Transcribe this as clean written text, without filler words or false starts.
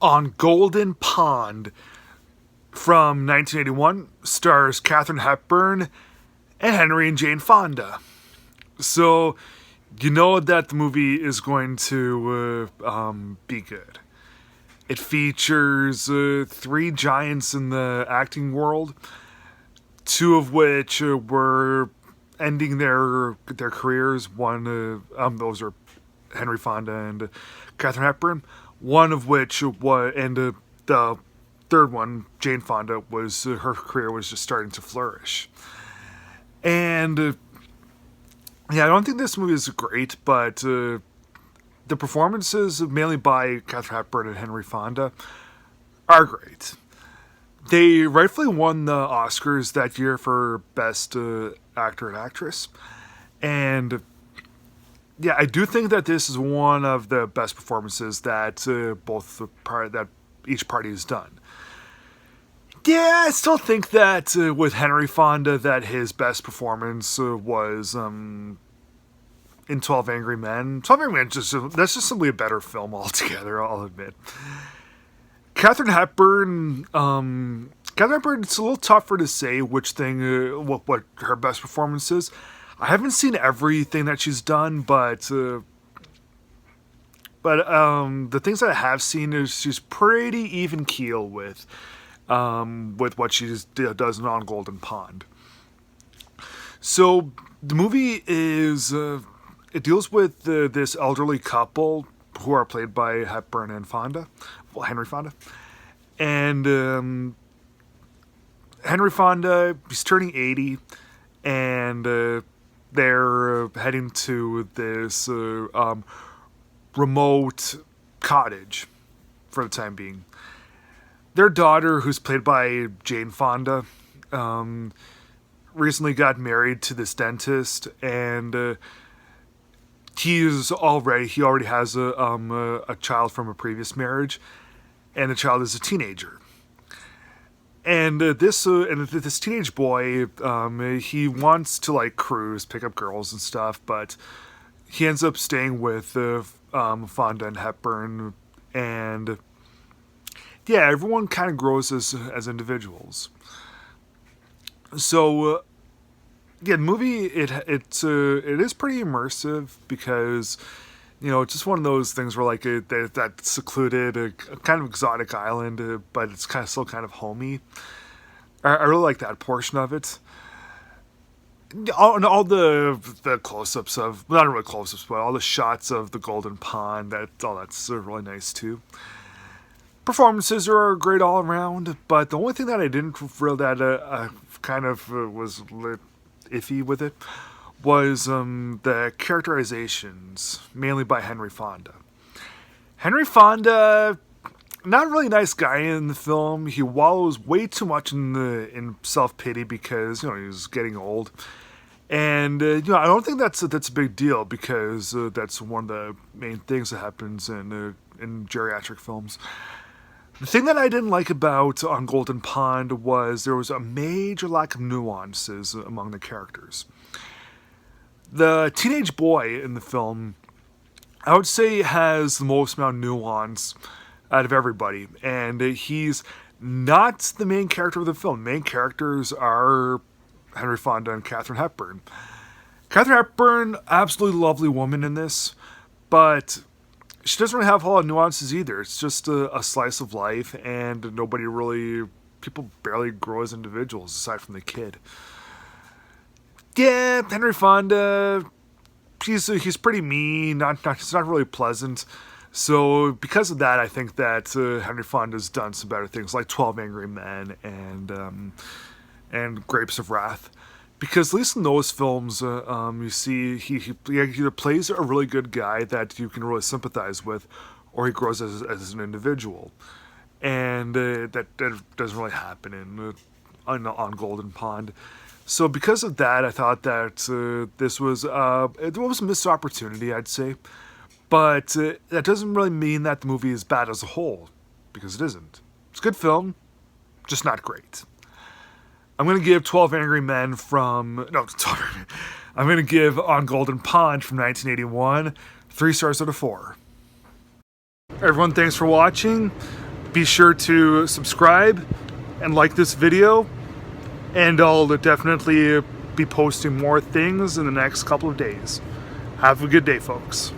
On Golden Pond from 1981 stars Katharine Hepburn and Henry and Jane Fonda. So you know that the movie is going to be good. It features three giants in the acting world, two of which were ending their careers. Those are Henry Fonda and Katharine Hepburn. One of which was, and the third one, Jane Fonda, was her career was just starting to flourish. And yeah, I don't think this movie is great, but the performances, mainly by Katharine Hepburn and Henry Fonda, are great. They rightfully won the Oscars that year for Best Actor and Actress. And yeah, I do think that this is one of the best performances that that each party has done. Yeah, I still think that with Henry Fonda, that his best performance was in 12 Angry Men. 12 Angry Men, that's just simply a better film altogether, I'll admit. Katharine Hepburn, it's a little tougher to say which thing, what her best performance is. I haven't seen everything that she's done, but the things that I have seen is she's pretty even keel with what she does on Golden Pond. So the movie is it deals with this elderly couple who are played by Hepburn and Fonda, well, Henry Fonda, and Henry Fonda, he's turning 80, and they're heading to this remote cottage for the time being. Their daughter, who's played by Jane Fonda, recently got married to this dentist, and he already has a child from a previous marriage, and the child is a teenager. And this teenage boy, he wants to cruise, pick up girls and stuff, but he ends up staying with Fonda and Hepburn, and yeah, everyone kind of grows as individuals. So yeah, the movie it is pretty immersive because it's just one of those things where that secluded, a kind of exotic island, but it's still kind of homey. I really like that portion of it. All the close-ups of, not really close-ups, but all the shots of the Golden Pond, that's really nice too. Performances are great all around, but the only thing that I didn't feel that kind of was iffy with it was the characterizations, mainly by Henry Fonda. Henry Fonda, not a really nice guy in the film. He wallows way too much in self-pity because he's getting old, and I don't think that's a big deal because that's one of the main things that happens in geriatric films. The thing that I didn't like about On Golden Pond was there was a major lack of nuances among the characters. The teenage boy in the film, I would say, has the most amount of nuance out of everybody, and he's not the main character of the film. The main characters are Henry Fonda and Katharine Hepburn. Katharine Hepburn, absolutely lovely woman in this, but she doesn't really have a lot of nuances either. It's just a slice of life, and people barely grow as individuals aside from the kid. Yeah, Henry Fonda, he's pretty mean. He's not really pleasant. So because of that, I think that Henry Fonda's done some better things like 12 Angry Men and Grapes of Wrath. Because at least in those films, you see he either plays a really good guy that you can really sympathize with, or he grows as an individual, and that doesn't really happen on Golden Pond. So because of that, I thought that this was it was a missed opportunity, I'd say, but that doesn't really mean that the movie is bad as a whole, because it isn't. It's a good film, just not great. I'm going to give 12 Angry Men I'm going to give On Golden Pond from 1981 3 stars out of 4. Everyone, thanks for watching. be sure to subscribe and like this video, and I'll definitely be posting more things in the next couple of days. Have a good day, folks.